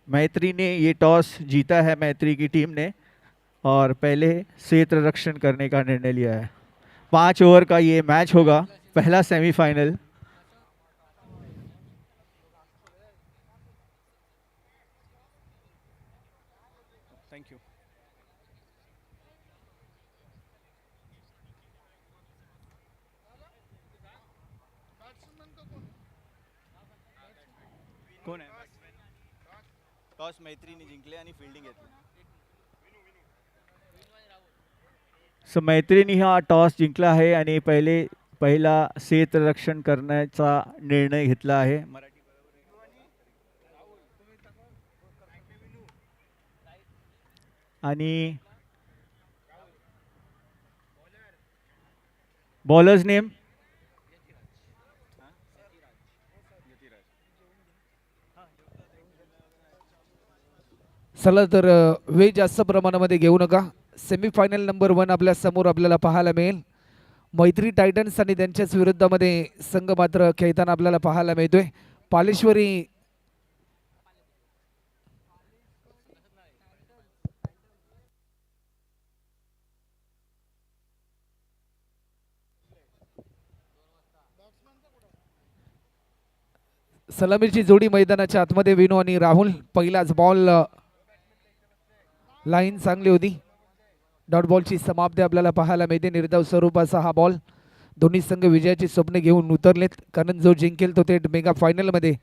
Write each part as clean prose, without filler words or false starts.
मैत्री ने ये टॉस जीता है, मैत्री की टीम ने, और पहले क्षेत्र रक्षण करने का निर्णय लिया है। 5 ओवर का ये मैच होगा, पहला सेमीफाइनल। Thank you. कोण आहे? टॉस मैत्रीने जिंकले आणि फिल्डिंग घेतली. सो मैत्रीने हा टॉस जिंकला आहे आणि पहिला क्षेत्ररक्षण करण्याचा निर्णय घेतला आहे. आणि बॉलर्स नेम चला तर वेळ जास्त प्रमाणामध्ये घेऊ नका. सेमीफायनल नंबर 1 आपल्या समोर आपल्याला पाहायला मिळेल. मैत्री टायटन्स आणि त्यांच्याच विरुद्धामध्ये संघ मात्र खेळताना आपल्याला पाहायला मिळतोय. पालेश्वरी सलामीची जोडी मैदानाच्या आतमध्ये. विनू आणि राहुल. पहिलाच बॉल लाईन चांगली होती. डॉट बॉलची समाप्ती आपल्याला पाहायला मिळते. निर्धाव स्वरूपाचा हा बॉल. दोन्ही संघ विजयाची स्वप्ने घेऊन उतरलेत, कारण जो जिंकेल तो थेट मेगा फायनलमध्ये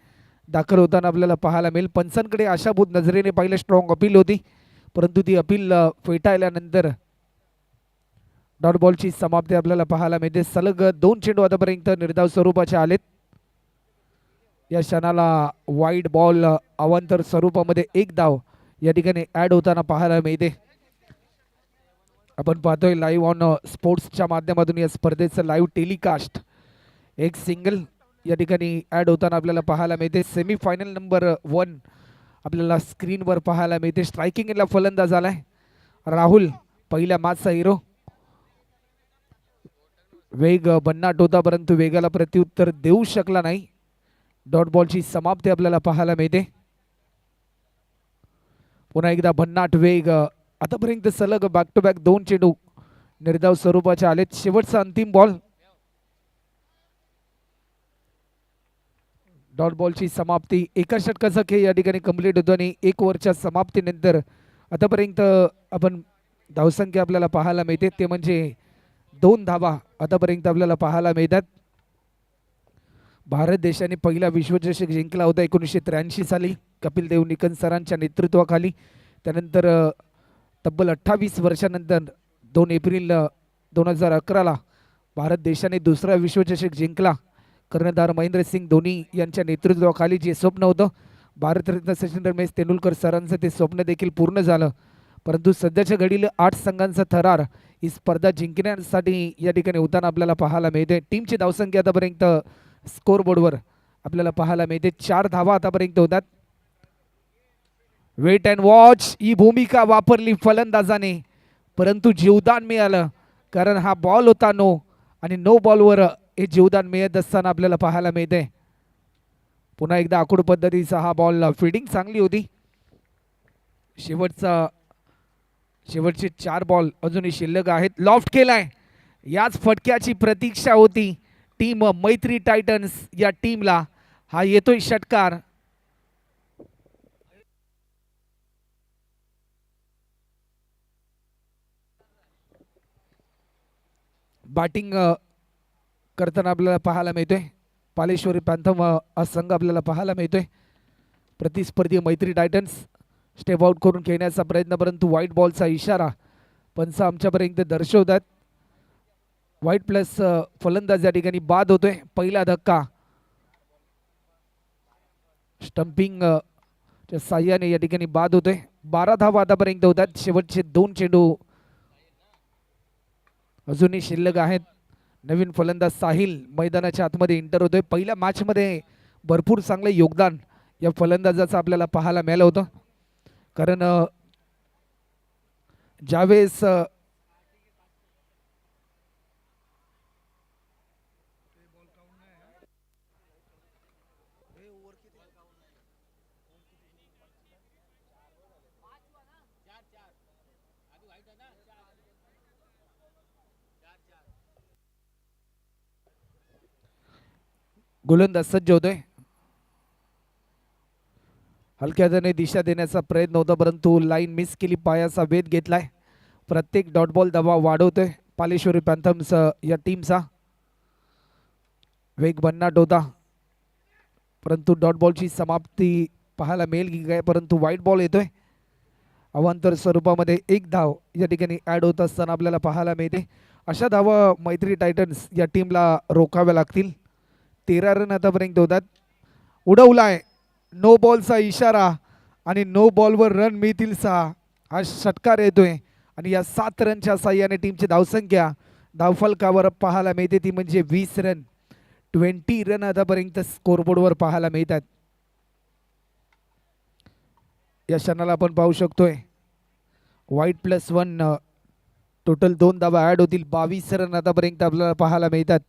दाखल होताना आपल्याला पाहायला मिळेल. पंचांकडे आशाभूत नजरेने पाहिलं स्ट्रॉंग अपील होती, परंतु ती अपील फेटाळल्यानंतर डॉट बॉलची समाप्ती आपल्याला पाहायला मिळते. सलग 2 चेंडू आतापर्यंत निर्धाव स्वरूपाचे आलेत. या क्षणाला वाईड बॉल अवांतर स्वरूपामध्ये 1 धाव या ठिकाणी ऍड होताना पाहायला मिळते. आपण पाहतोय लाईव्ह ऑन स्पोर्ट्सच्या माध्यमातून या स्पर्धेचं लाईव्ह टेलिकास्ट. एक सिंगल या ठिकाणी ऍड होताना आपल्याला पाहायला मिळते. सेमीफायनल नंबर 1 आपल्याला स्क्रीनवर पाहायला मिळते. स्ट्रायकिंगला फलंदाज आलाय राहुल, पहिल्या मॅचचा हिरो. वेग भन्नाट होता, परंतु वेगाला प्रत्युत्तर देऊ शकला नाही. डॉट बॉलची समाप्ती आपल्याला पाहायला मिळते. पुन्हा एकदा भन्नाट वेग. आतापर्यंत सलग बॅक टू बॅक 2 चेंडू निर्धाव स्वरूपाचे आलेत. शेवटचा अंतिम बॉल. डॉट बॉलची समाप्ती. एका षटकाचा खेळ या ठिकाणी कंप्लीट होतो आणि 1 ओव्हरच्या समाप्तीनंतर आतापर्यंत आपण धावसंख्या आपल्याला पाहायला मिळते, ते म्हणजे 2 धावा आतापर्यंत आपल्याला पाहायला मिळतात. भारत देशाने पहिला विश्वचषक जिंकला होता 1983 साली कपिल देव निकन सरांच्या नेतृत्वाखाली. त्यानंतर तब्बल 28 वर्षानंतर 2 एप्रिल 2011ला भारत देशाने दुसरा विश्वचषक जिंकला. कर्णधार महेंद्रसिंग धोनी यांच्या नेतृत्वाखाली जे स्वप्न होतं भारतरत्न सचिन रमेश तेंडुलकर सरांचं, ते स्वप्न देखील पूर्ण झालं. परंतु सध्याच्या घडीला 8 संघांचा थरार ही स्पर्धा जिंकण्यासाठी या ठिकाणी होताना आपल्याला पाहायला मिळते. टीमची धावसंख्या आतापर्यंत स्कोरबोर्डवर आपल्याला पाहायला मिळते. 4 धावा आतापर्यंत होतात. वेट अँड वॉच ही भूमिका वापरली फलंदाजाने, परंतु जीवदान मिळालं, कारण हा बॉल होता नो, आणि नो बॉलवर हे जीवदान मिळत असताना आपल्याला पाहायला मिळते. पुन्हा एकदा आखूड पद्धतीचा हा बॉल. फिल्डिंग चांगली होती. शेवटचे 4 बॉल अजूनही शिल्लक आहेत. लॉफ्ट केलाय. याच फटक्याची प्रतीक्षा होती टीम मैत्री टायटन्स या टीमला. हा येतोय षटकार. बॅटिंग करताना आपल्याला पाहायला मिळतोय पालेश्वरी पॅन्थम हा संघ आपल्याला पाहायला मिळतोय. प्रतिस्पर्धी मैत्री टायटन्स स्टेप आउट करून खेळण्याचा प्रयत्न, परंतु व्हाईट बॉलचा इशारा पंच आमच्यापर्यंत दर्शवतात. व्हाईट प्लस फलंदाज या ठिकाणी बाद होतोय. पहिला धक्का स्टंपिंग च्या साह्याने या ठिकाणी बाद होतोय. 12 धावा आतापर्यंत होतात. शेवटचे 2 चेंडू अजूनही शिल्लक आहेत. नवीन फलंदाज साहिल मैदानाच्या आतमध्ये एंटर होतोय. पहिल्या मॅच मध्ये भरपूर चांगले योगदान या फलंदाजाचं आपल्याला पाहायला मिळालं होतं, कारण ज्यावेळेस गोलंदाज सज्ज होतोय. हलक्या हाताने दिशा देण्याचा प्रयत्न होता परंतु लाईन मिस केली. पायाचा वेध घेतलाय. प्रत्येक डॉट बॉल दबाव वाढवतोय पालेश्वरी पॅन्थम्स या टीमचा. वेग भन्नाट होता परंतु डॉट बॉलची समाप्ती पाहायला मिळेल की काय, परंतु व्हाईट बॉल येतोय. अवांतर स्वरूपामध्ये एक धाव या ठिकाणी ऍड होत असताना आपल्याला पाहायला मिळते. अशा धावा मैत्री टायटन्स या टीमला रोखाव्या लागतील. 13 रन आतापर्यंत होतात. उडवलाय नो बॉलचा इशारा आणि नो बॉलवर रन मिळतील 6. हा षटकार येतोय आणि या 7 रनच्या साह्याने टीमची धावसंख्या धावफलकावर पाहायला मिळते ती म्हणजे 20 रन. 20 रन आतापर्यंत स्कोरबोर्डवर पाहायला मिळतात. या क्षणाला आपण पाहू शकतोय व्हाईट +1 टोटल 2 धावा ऍड होतील. 22 रन आतापर्यंत आपल्याला पाहायला मिळतात.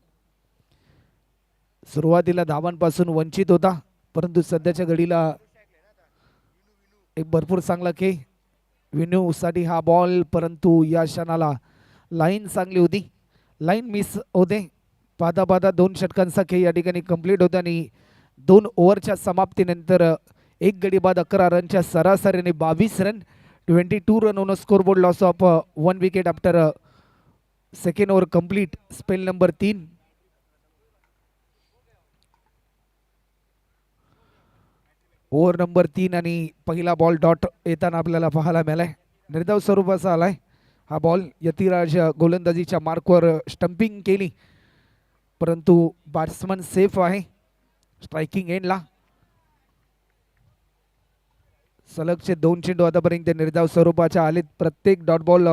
सुरुवातीला धावांपासून वंचित होता परंतु सध्याच्या घडीला एक भरपूर चांगला के विनू साठी हा बॉल, परंतु या क्षणाला लाईन चांगली होती. लाईन मिस होते. पाहता पाहता 2 षटकांचा खेळ या ठिकाणी कंप्लीट होता आणि 2 ओव्हरच्या समाप्तीनंतर एक गडी बाद 11 रनच्या सरासरीने 22 run 22 run on scoreboard. Loss of 1 wicket after second over complete. Spell number 3. Over number 3 आणि पहिला बॉल डॉट येताना आपल्याला पाहायला मिळालाय. निर्धाव स्वरूपाचा आलाय हा बॉल. यतिराज गोलंदाजीच्या मार्कवर स्टंपिंग केली परंतु बॅट्समन सेफ आहे स्ट्रायकिंग एंडला. सलगचे 2 चेंडू आतापर्यंत निर्धाव स्वरूपाच्या आलेत. प्रत्येक डॉट बॉल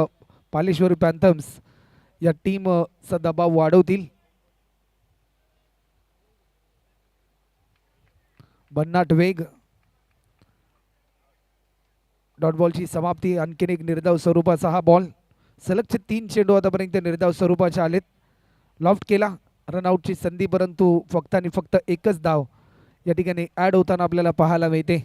पालेश्वरी पॅन्थम्स या टीमचा दबाव वाढवतील. भन्नाट वेग, डॉट बॉलची समाप्ती. आणखीन एक निर्धाव स्वरूपाचा हा बॉल. सलगचे 3 चेंडू आतापर्यंत निर्धाव स्वरूपाचे आलेत. लॉफ्ट केला रनआउटची संधी परंतु फक्त आणि फक्त एकच धाव या ठिकाणी ऍड होताना आपल्याला पाहायला मिळते.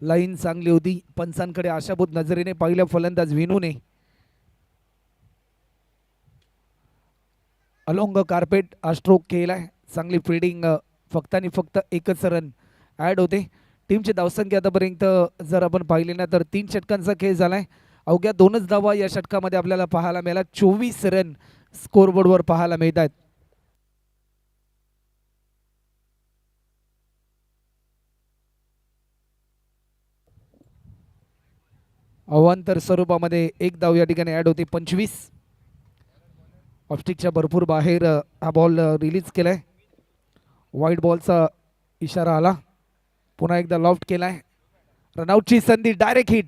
लाईन चांगली होती. पंचांकडे आशाभूत नजरेने पाहिलं फलंदाज विनूने. अलोंग कार्पेट हा स्ट्रोक केलाय. चांगली फिल्डिंग. फक्त आणि फक्त एकच रन ऍड होते. टीमची धावसंख्या आतापर्यंत जर आपण पाहिली ना तर 3 षटकांचा खेळ झालाय. अवघ्या 2च धावा या षटकामध्ये आपल्याला पाहायला मिळाला. 24 रन स्कोरबोर्डवर पाहायला मिळतात. अवांतर स्वरूपामध्ये एक धाव या ठिकाणी ऍड होते. 25. ऑफस्टिकच्या भरपूर बाहेर हा बॉल रिलीज केलाय. व्हाईट बॉलचा इशारा आला. पुन्हा एकदा लॉफ्ट केलाय. रनआउटची संधी. Direct hit.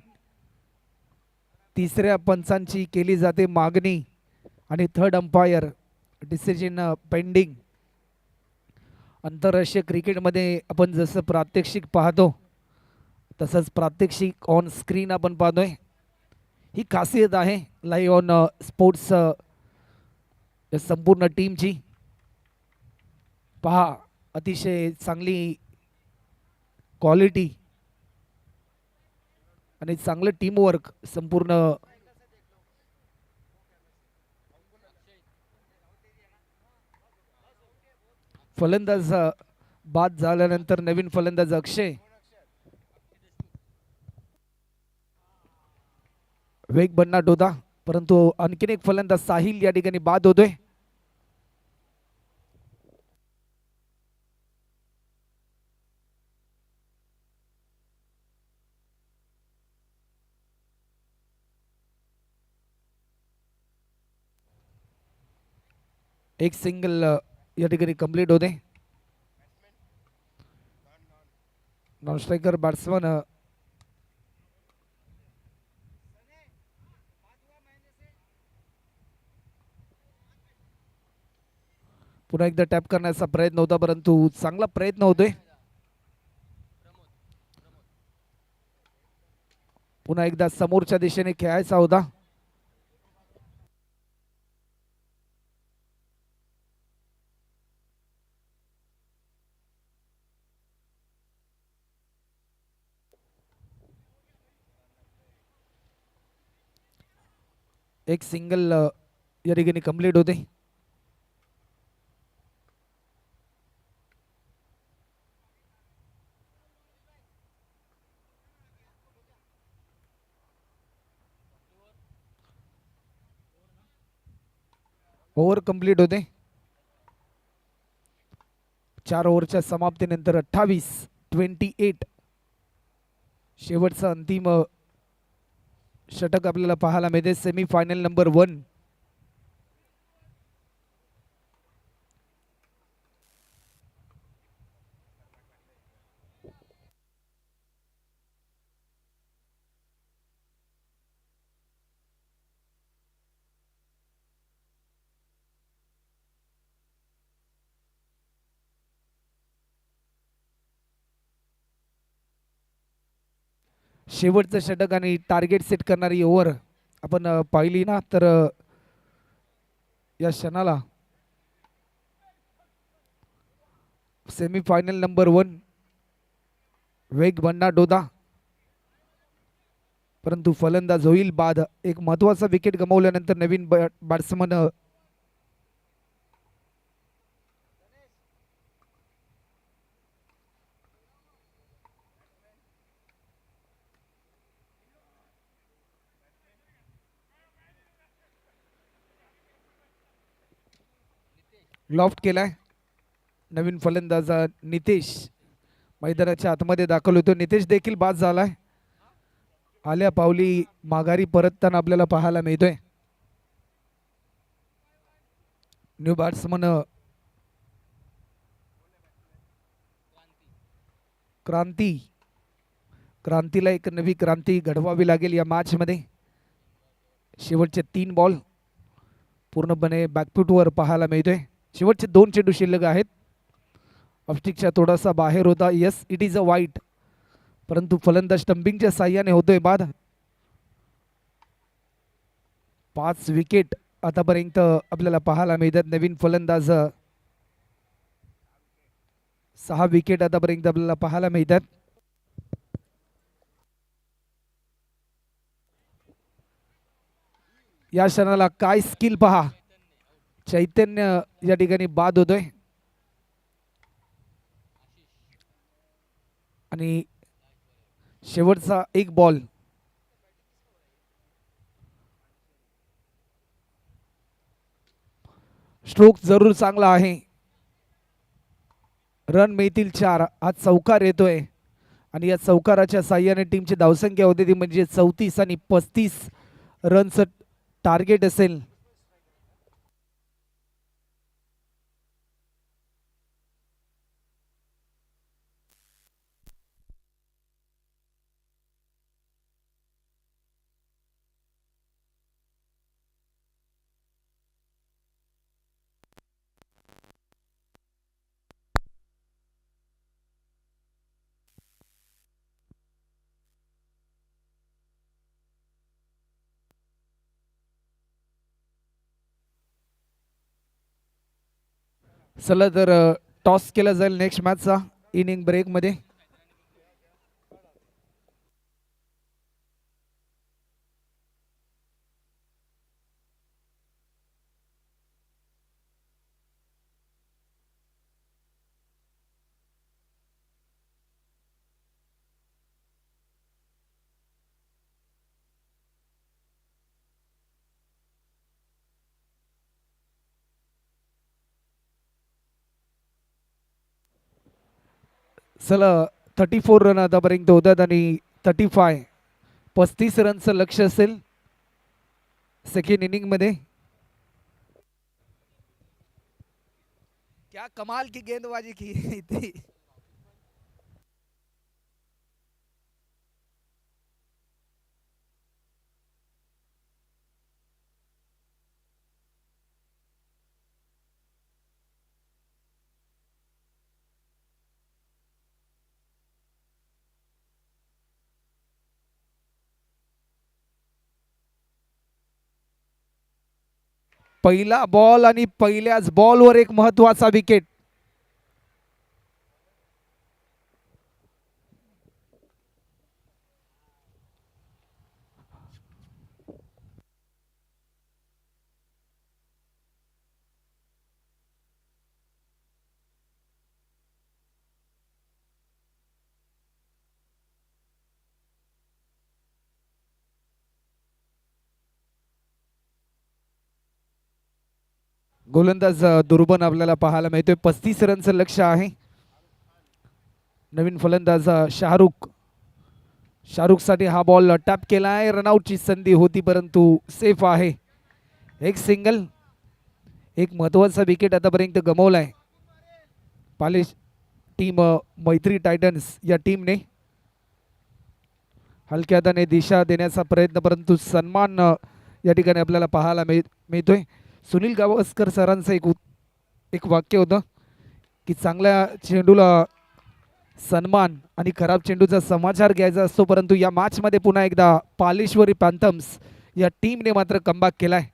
तिसऱ्या पंचांची केली जाते मागणी आणि थर्ड अंपायर डिसिजन पेंडिंग. आंतरराष्ट्रीय क्रिकेटमध्ये आपण जसं प्रात्यक्षिक पाहतो तसंच प्रात्यक्षिक ऑन स्क्रीन आपण पाहतोय. ही खासियत आहे लाईव्ह ऑन स्पोर्ट्स संपूर्ण टीमची. पहा अतिशय चांगली क्वालिटी आणि चांगलं टीमवर्क संपूर्ण. फलंदाज बाद झाल्यानंतर नवीन फलंदाज अक्षय. वेग भन्नाट होता परंतु आणखीन एक फलंदाज साहिल या ठिकाणी बाद होतोय. एक सिंगल या ठिकाणी कंप्लीट होते. नॉन स्ट्रायकर बॅट्समन पुन्हा एकदा टॅप करण्याचा प्रयत्न होता परंतु चांगला प्रयत्न होतोय. पुन्हा एकदा समोरच्या दिशेने खेळायचा होता. एक सिंगल या ठिकाणी कंप्लीट होते. ओव्हर कंप्लीट होते. 4 ओव्हरच्या समाप्तीनंतर 28-28 शेवटचा अंतिम षटक आपल्याला पाहायला मिळते. Semi final number 1. शेवटचं षटक आणि टार्गेट सेट करणारी ओव्हर आपण पाहिली ना, तर या क्षणाला सेमी फायनल नंबर 1 वेग बन्ना डोदा, परंतु फलंदाज होईल बाद. एक महत्वाचा विकेट गमावल्यानंतर नवीन बॅट्समन लॉफ्ट केलाय. नवीन फलंदाज नितेश मैदानाच्या आतमध्ये दाखल होतो. नितेश देखील बाद झालाय. आल्या पावली माघारी परतताना आपल्याला पाहायला मिळतोय. न्यू बॅट्समन क्रांतीला एक नवी क्रांती घडवावी लागेल या मॅच मध्ये. शेवटचे 3 बॉल पूर्णपणे बॅकफुटवर पाहायला मिळतोय. शेवटचे 2 चेंडू शिल्लक आहेत. ऑफस्टिकच्या थोडासा बाहेर होता. यस, इट इज अ वाईट, परंतु फलंदाज स्टंपिंगच्या साह्याने होतोय बाद. 5 विकेट आतापर्यंत आपल्याला पाहायला मिळतात. नवीन फलंदाज 6 विकेट आतापर्यंत आपल्याला पाहायला मिळतात. या क्षणाला काय स्किल पहा. चैतन्य या ठिकाणी बाद होतोय आणि शेवटचा 1 बॉल स्ट्रोक जरूर चांगला आहे. रन मिळतील 4. आज चौकार येतोय आणि या चौकाराच्या साह्याने टीमची धावसंख्या होते ती म्हणजे 34 आणि 35 रनचं टार्गेट असेल. चला तर टॉस केला जाईल नेक्स्ट मॅचचा इनिंग ब्रेक मध्ये. चला 34 रन आतापर्यंत होतात आणि 35 रनचं लक्ष असेल सेकंड इनिंग मध्ये. क्या कमाल की गेंदबाजी की थी. पहिला बॉल आणि पहिल्याच बॉलवर एक महत्वाचा विकेट. गोलंदाज दुर्बन आपल्याला पाहायला मिळतोय. 35 रनचं लक्ष्य आहे. नवीन फलंदाज शाहरुख साठी हा बॉल टॅप केला आहे. रनआउटची संधी होती परंतु सेफ आहे. एक सिंगल. एक महत्वाचा विकेट आतापर्यंत गमावलाय पालिश टीम मैत्री टायटन्स या टीमने. हलक्या हाताने दिशा देण्याचा प्रयत्न परंतु सन्मान या ठिकाणी आपल्याला पाहायला मिळतोय. सुनील गावस्कर सरांचं एक वाक्य होतं की चांगल्या चेंडूला सन्मान आणि खराब चेंडूचा समाचार घ्यायचा असतो, परंतु या मॅच मध्ये पुन्हा एकदा पालेश्वरी पॅन्थम्स या टीमने मात्र कमबॅक केलाय.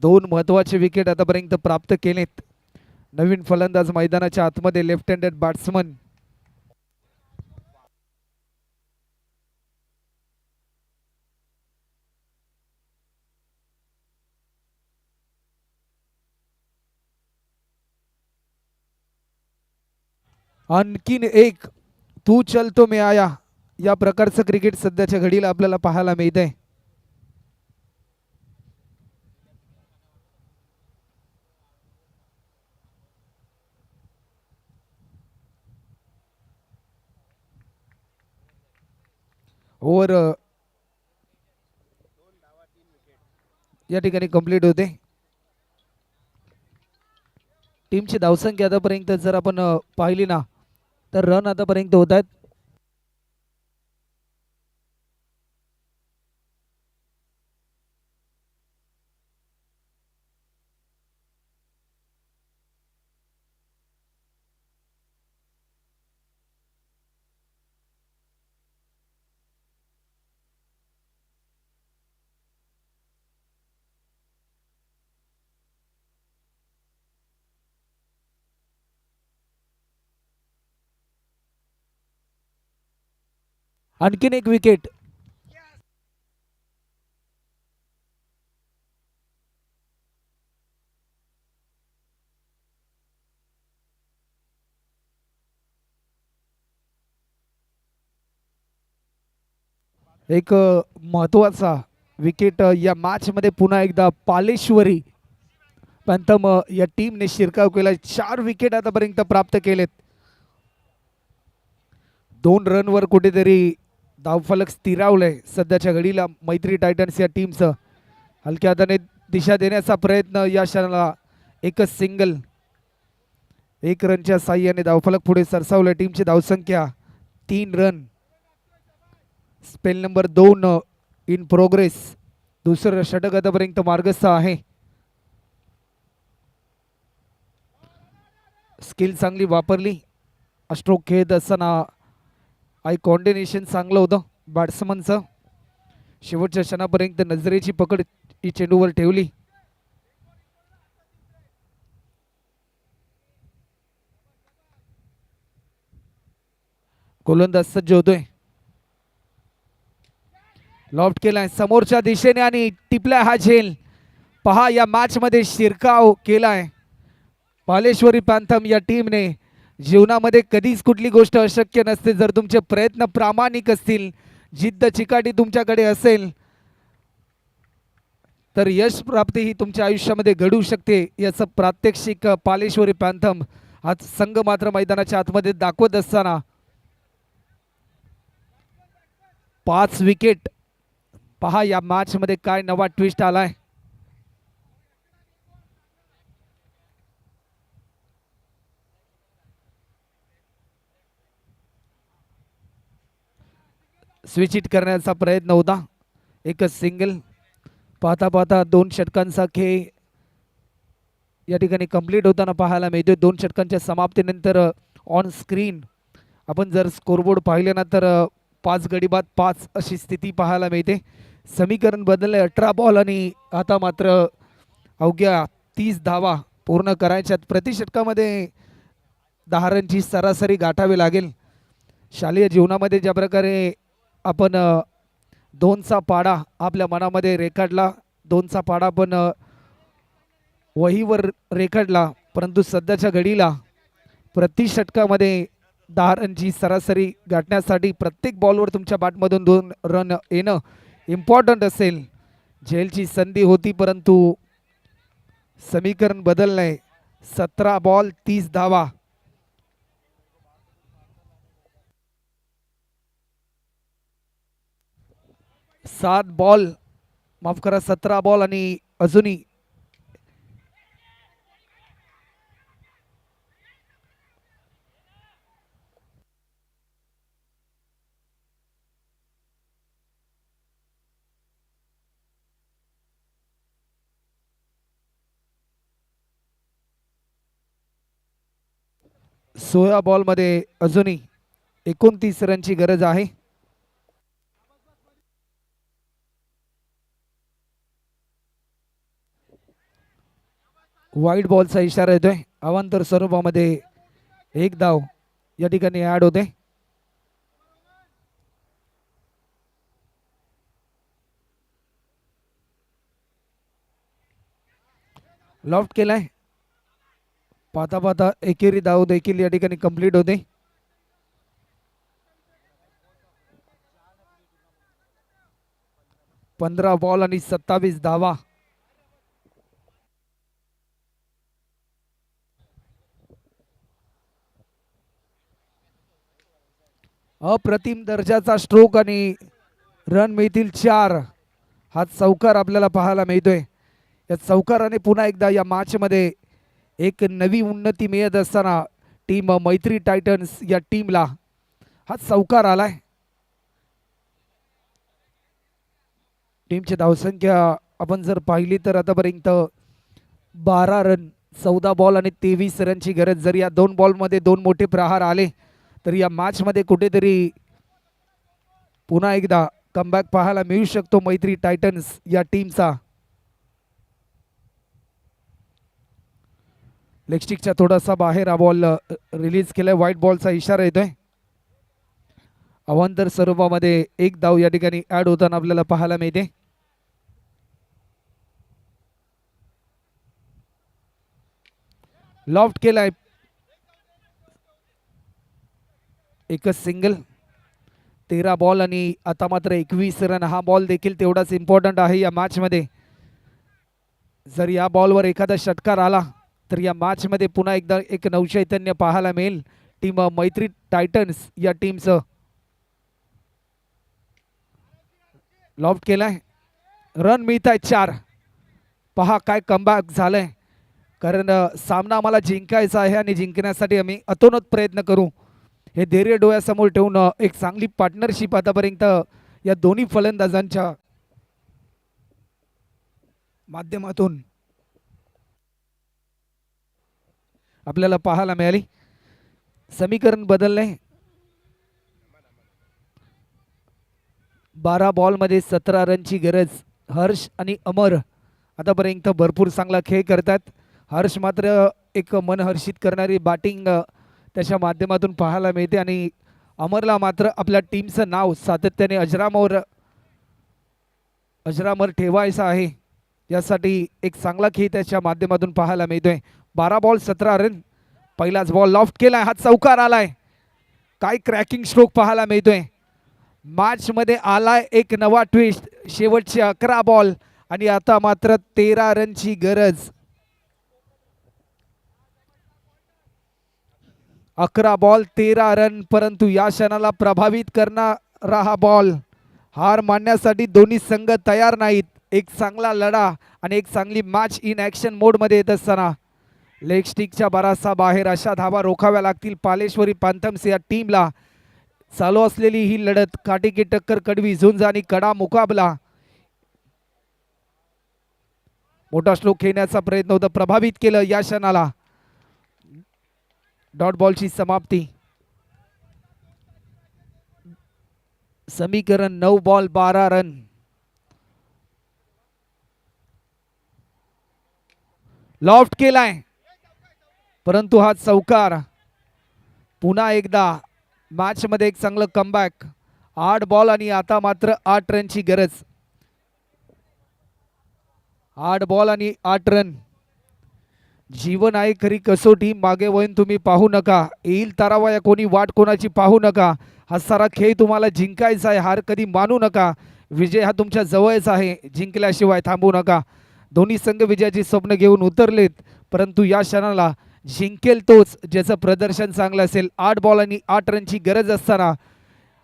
दोन महत्वाचे विकेट आतापर्यंत प्राप्त केलेत. नवीन फलंदाज मैदानाच्या आतमध्ये लेफ्ट हँडेड बॅट्समन आणखीन एक तू चल तो मैं आया या प्रकारचं क्रिकेट सध्याच्या घडीला आपल्याला पाहायला मिळतंय. ओव्हर या ठिकाणी कंप्लीट होते. टीमची धावसंख्या आतापर्यंत जर आपण पाहिली ना तर रन आतापर्यंत होत आहेत. आणखीन एक विकेट. एक महत्वाचा विकेट या मॅच मध्ये पुन्हा एकदा पालेश्वरी पॅन्थम या टीमने शिरकाव केला. 4 विकेट आतापर्यंत प्राप्त केलेत. 2 रनवर कुठेतरी धावफलक स्थिरावलंय सध्याच्या घडीला मैत्री टायटन्स या टीमचं. हलक्या हाताने दिशा देण्याचा प्रयत्न या क्षणाला एकच सिंगल. 1 रनच्या साह्याने धावफलक पुढे सरसावलं. टीमची धावसंख्या 3 run. Spell number 2 in progress. दुसरं षटक आतापर्यंत मार्गस्थ आहे. स्किल चांगली वापरली. स्ट्रोक खेळत असताना आई कॉर्डिनेशन चांगलं होतं बॅट्समनचं. शेवटच्या क्षणापर्यंत नजरेची पकड ही चेंडूवर ठेवली. गोलंदाज सज्ज होतोय. लॉफ्ट केलाय समोरच्या दिशेने आणि टिपलाय हा झेल. पहा या मॅच मध्ये शिरकाव केलाय पालेश्वरी पॅन्थम या टीमने. जीवनामध्ये कधीच कुठली गोष्ट अशक्य नसते जर तुमचे प्रयत्न प्रामाणिक असतील, जिद्द चिकाटी तुमच्याकडे असेल तर यश प्राप्ती ही तुमच्या आयुष्यामध्ये घडू शकते. याचं प्रात्यक्षिक पालेश्वरी पॅन्थम आज संघ मात्र मैदानाच्या आतमध्ये दाखवत असताना 5 विकेट. पहा या मॅच मध्ये काय नवा ट्विस्ट आलाय. स्विच हिट करण्याचा प्रयत्न होता. एकच सिंगल. पाहता पाहता 2 षटकांचा खेळ या ठिकाणी कंप्लीट होताना पाहायला मिळतोय. 2 षटकांच्या समाप्तीनंतर ऑन स्क्रीन आपण जर स्कोरबोर्ड पाहिले ना तर 5 गडी बाद 5 अशी स्थिती पाहायला मिळते. समीकरण बदलले. 18 बॉल आणि आता मात्र अवघ्या 30 धावा पूर्ण करायच्यात. प्रति षटकामध्ये 10 रनची सरासरी गाठावी लागेल. शालेय जीवनामध्ये ज्या प्रकारे आपण 2चा पाडा आपल्या मनामध्ये रेखाडला, 2चा पाडा पण वहीवर रेखाडला, परंतु सध्याच्या घडीला प्रति षटकामध्ये 10 रनची सरासरी गाठण्यासाठी प्रत्येक बॉलवर तुमच्या बॅटमधून 2 रन येणं इम्पॉर्टंट असेल. झेलची संधी होती परंतु समीकरण बदललंय. 17 बॉल 30 धावा. 7 बॉल माफ करा 17 बॉल आणि अजूनही सोळा बॉल मध्ये अजूनही 29 रनची गरज आहे. वाईट बॉलचा इशारा येतोय. अवांतर स्वरूपामध्ये एक धाव या ठिकाणी ऍड होते. लॉफ्ट केलाय. पाहता पाहता एकेरी धाव देखील या ठिकाणी कंप्लीट होते. पंधरा बॉल आणि 27 धावा. अप्रतिम दर्जाचा स्ट्रोक आणि रन मिळतील 4. हा चौकार आपल्याला पाहायला मिळतोय. या चौकाराने पुन्हा एकदा या मॅच मध्ये एक नवी उन्नती मिळत असताना टीम मैत्री टायटन्स या टीमला हा चौकार आलाय. टीमची धावसंख्या आपण जर पाहिली तर आतापर्यंत 12 रन 14 बॉल आणि 23 रनची गरज. जर या 2 बॉलमध्ये 2 मोठे प्रहार आले तर या मॅच मध्ये कुठेतरी पुन्हा एकदा कमबॅक पाहायला मिळू शकतो मैत्री टायटन्स या टीमचा. लेगस्टिकच्या थोडासा बाहेर हा बॉल रिलीज केलाय. व्हाईट बॉलचा इशारा येतोय. अवांतर स्वरूपामध्ये एक धाव या ठिकाणी ऍड होताना आपल्याला पाहायला मिळते. लॉफ्ट केलाय. एकच सिंगल. 13 बॉल आणि आता मात्र 21 रन. हा बॉल देखील तेवढाच इम्पॉर्टंट आहे या मॅच मध्ये. जर या बॉलवर एखादा षटकार आला तर या मॅच मध्ये पुन्हा एकदा एक नवचैतन्य पाहायला मिळेल टीम मैत्री टायटन्स या टीमचं. लॉफ्ट केलाय. रन मिळत आहेत 4. पहा काय कमबॅक झालंय. कारण सामना आम्हाला जिंकायचा आहे आणि जिंकण्यासाठी आम्ही अतोनात प्रयत्न करू हे धैर्य डोळ्यासमोर ठेवून एक चांगली पार्टनरशिप आतापर्यंत या दोन्ही फलंदाजांच्या माध्यमातून आपल्याला पाहायला मिळाली. समीकरण बदलले. 12 बॉल मध्ये 17 रनची गरज. हर्ष आणि अमर आतापर्यंत भरपूर चांगला खेळ करतात. हर्ष मात्र एक मनहर्षित करणारी बॅटिंग त्याच्या माध्यमातून पाहायला मिळते आणि अमरला मात्र आपल्या टीमचं नाव सातत्याने अजरामर ठेवायचं आहे. यासाठी एक चांगला खेळ त्याच्या माध्यमातून पाहायला मिळतोय. 12 बॉल 17 रन. पहिलाच बॉल लॉफ्ट केलाय. हा चौकार आलाय. काय क्रॅकिंग स्ट्रोक पाहायला मिळतोय. मॅच मध्ये आलाय एक नवा ट्विस्ट. शेवटचे 11 बॉल आणि आता मात्र 13 रनची गरज. 11 बॉल 13 रन. परंतु या क्षणाला प्रभावित करणारा हा बॉल. हार मानण्यासाठी दोन्ही संघ तयार नाहीत. एक चांगला लढा आणि एक चांगली मॅच इन ॲक्शन मोडमध्ये येत असताना लेग स्टिकच्या बराचसा बाहेर अशा धावा रोखाव्या लागतील पालेश्वरी पॅंथम्स या टीमला. चालू असलेली ही लढत काटेकी टक्कर, कडवी झुंज आणि कडा मुकाबला. मोठा स्ट्रोक खेळण्याचा प्रयत्न होता. प्रभावित केलं या क्षणाला. डॉट बॉलची समाप्ती. समीकरण 9 बॉल 12 रन. लॉफ्ट केलाय परंतु हा चौकार. पुन्हा एकदा मॅच मध्ये एक चांगलं कमबॅक. 8 बॉल आणि आता मात्र 8 रनची गरज. 8 बॉल आणि 8 रन. जीवन आहे खरी कसोटी, मागे वळून तुम्ही पाहू नका, येईल तारावाया कोणी वाट कोणाची पाहू नका. हा सारा खेळ तुम्हाला जिंकायचा आहे, हार कधी मानू नका. विजय हा तुमच्या जवळच आहे, जिंकल्याशिवाय थांबू नका. दोन्ही संघ विजयाची स्वप्न घेऊन उतरलेत, परंतु या क्षणाला जिंकेल तोच ज्याचं प्रदर्शन चांगलं असेल. 8 बॉल आणि 8 रनची गरज असताना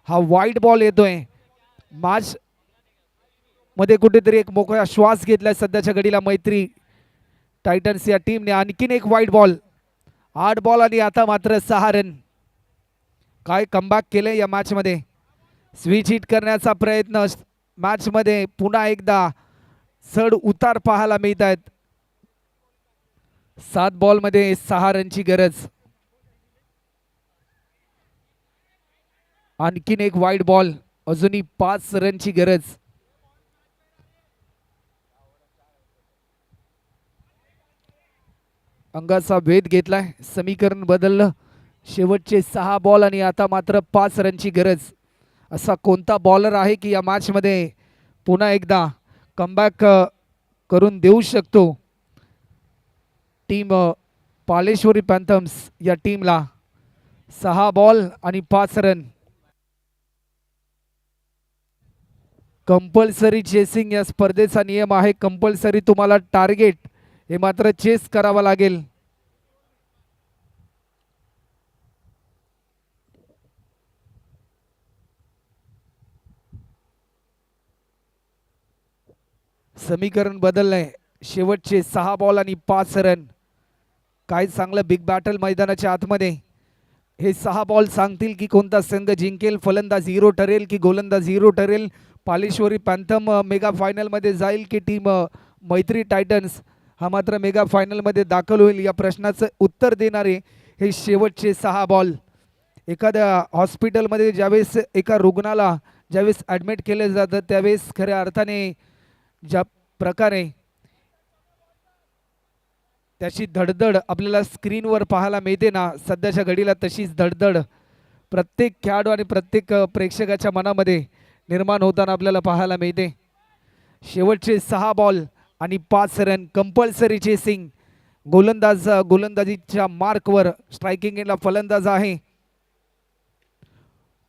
हा वाईट बॉल येतोय. मॅच मध्ये कुठेतरी एक मोकळा श्वास घेतलाय सध्याच्या घडीला मैत्री टायटन्स या टीमने. आणखीन एक वाईट बॉल. 8 बॉल आणि आता मात्र 6 रन. काय कमबॅक केले या मॅच मध्ये. स्विच हिट करण्याचा प्रयत्न मॅच मध्ये पुन्हा एकदा चढ उतार पाहायला मिळत आहेत. 7 बॉल मध्ये 6 रनची गरज. आणखीन एक वाईट बॉल, अजूनही 5 रनची गरज. अंगाचा वेध घेतलाय, समीकरण बदललं. शेवटचे 6 बॉल आणि आता मात्र 5 रनची गरज. असा कोणता बॉलर आहे की या मॅच मध्ये पुन्हा एकदा कमबॅक करून देऊ शकतो टीम पालेश्वरी पॅन्थम्स या टीमला. 6 बॉल आणि 5 रन. कंपल्सरी चेसिंग या स्पर्धेचा नियम आहे. कंपल्सरी तुम्हाला टार्गेट हे मात्र चेस करावा लागेल. समीकरण बदललंय. शेवटचे 6 बॉल आणि 5 रन. काय चांगलं बिग बॅटल मैदानाच्या आतमध्ये. हे 6 बॉल सांगतील की कोणता संघ जिंकेल. फलंदाज हिरो ठरेल की गोलंदाज हिरो ठरेल. पालेश्वरी पॅन्थम मेगा फायनल मध्ये जाईल की टीम मैत्री टायटन्स हा मात्र मेगा फायनल मध्ये दाखल होईल. या प्रश्नाचं उत्तर देणारे हे शेवटचे 6 बॉल. एखाद्या हॉस्पिटलमध्ये ज्यावेळेस एका रुग्णाला ज्यावेळेस ॲडमिट केलं जातं त्यावेळेस खऱ्या अर्थाने ज्या प्रकारे त्याची धडधड आपल्याला स्क्रीनवर पाहायला मिळते ना, सध्याच्या घडीला तशीच धडधड प्रत्येक खेळाडू आणि प्रत्येक प्रेक्षकाच्या मनामध्ये निर्माण होताना आपल्याला पाहायला मिळते. शेवटचे 6 बॉल आणि 5 रन. Compulsory chasing. गोलंदाजीच्या मार्कवर स्ट्रायकिंग एंडला फलंदाज आहे.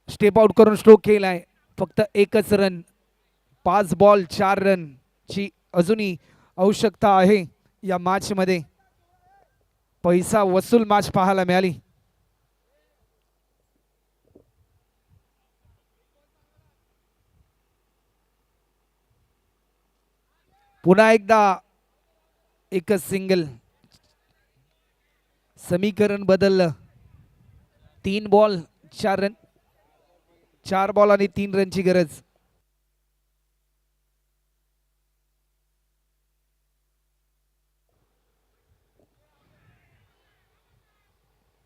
स्टेप आउट करून स्ट्रोक केलाय. फक्त एकच रन. 5 बॉल 4 रन ची अजूनही आवश्यकता आहे या मॅच मध्ये. पैसा वसूल मॅच पाहायला मिळाली. पुन्हा एकदा एकच सिंगल. समीकरण बदललं. 3 बॉल 4 रन. 4 बॉल आणि 3 रनची गरज.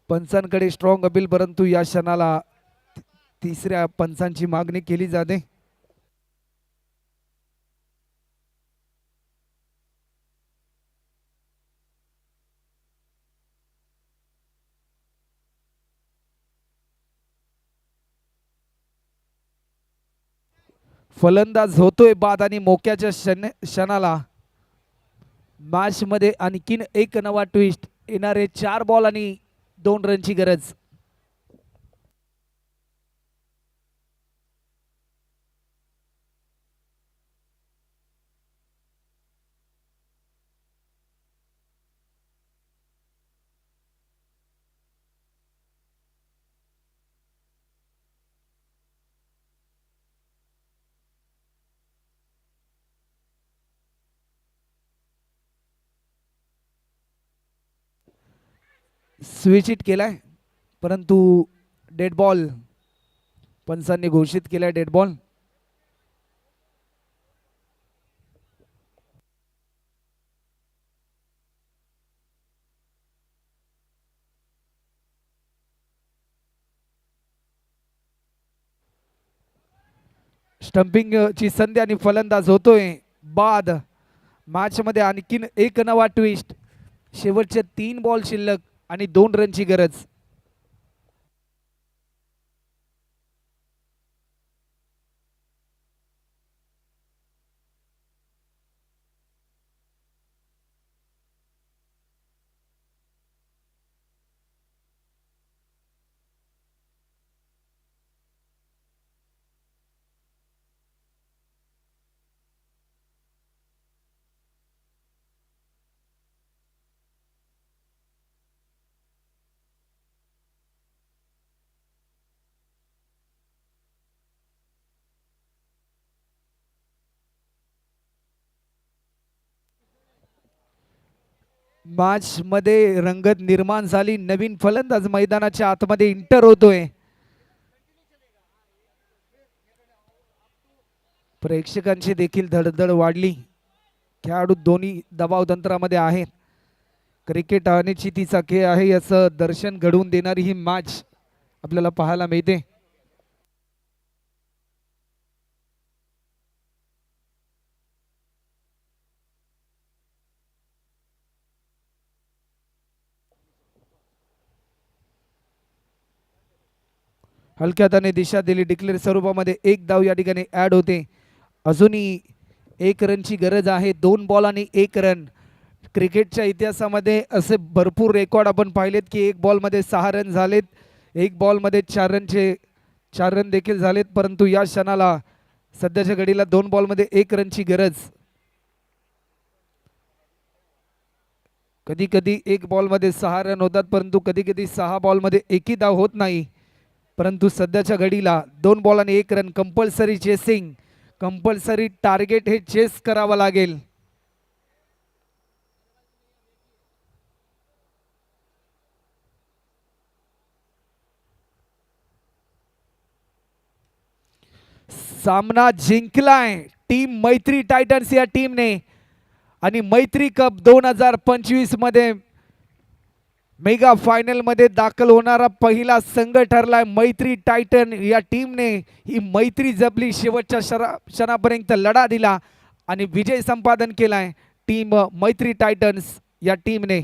पंचांकडे स्ट्रॉंग अपील, परंतु या क्षणाला तिसऱ्या पंचांची मागणी केली जाते. फलंदाज होतोय बाद आणि मोक्याच्या क्षणाला मॅच मध्ये आणखीन एक नवा ट्विस्ट. येणारे 4 बॉल आणि 2 रनची गरज. स्विच हिट केलाय, परंतु डेड बॉल पंचांनी घोषित केलाय. Dead ball. स्टंपिंग ची संधी आणि फलंदाज होतोय बाद. मॅच मध्ये आणखीन एक नवा ट्विस्ट. शेवटचे 3 बॉल शिल्लक आणि 2 रनची गरज. मॅच मध्ये रंगत निर्माण झाली. नवीन फलंदाज मैदानाच्या आतमध्ये इंटर होतोय. प्रेक्षकांची देखील धडधड वाढली. खेळाडू दोन्ही दबाव तंत्रामध्ये आहेत. क्रिकेट अनिश्चितीचा खेळ आहे याचं दर्शन घडवून देणारी ही मॅच आपल्याला पाहायला मिळते. हलक्या हाताने दिशा दिली. डिक्लेअर स्वरूपामध्ये एक धाव या ठिकाणी ऍड होते. अजूनही 1 रनची गरज आहे. 2 बॉल आणि 1 रन. क्रिकेटच्या इतिहासामध्ये असे भरपूर रेकॉर्ड आपण पाहिलेत की 1 बॉलमध्ये 6 रन झालेत, 1 बॉलमध्ये 4 रन देखील झालेत. परंतु या क्षणाला सध्याच्या घडीला 2 बॉलमध्ये 1 रनची गरज. कधी कधी 1 बॉलमध्ये 6 रन होतात, परंतु कधी कधी 6 बॉलमध्ये एकही धाव होत नाही. परंतु सध्याच्या घडीला 2 बॉल आणि 1 run. Compulsory chasing, compulsory target हे चेस करावं लागेल. सामना जिंकलाय टीम मैत्री टायटन्स या टीमने आणि मैत्री कप 2025 मध्ये मेगा फायनल मध्ये दाखल होणारा पहिला संघ ठरलाय मैत्री टायटन या टीमने. ही मैत्री जपली, शेवटच्या क्षणापर्यंत लढा दिला आणि विजय संपादन केलाय टीम मैत्री टायटन्स या टीमने.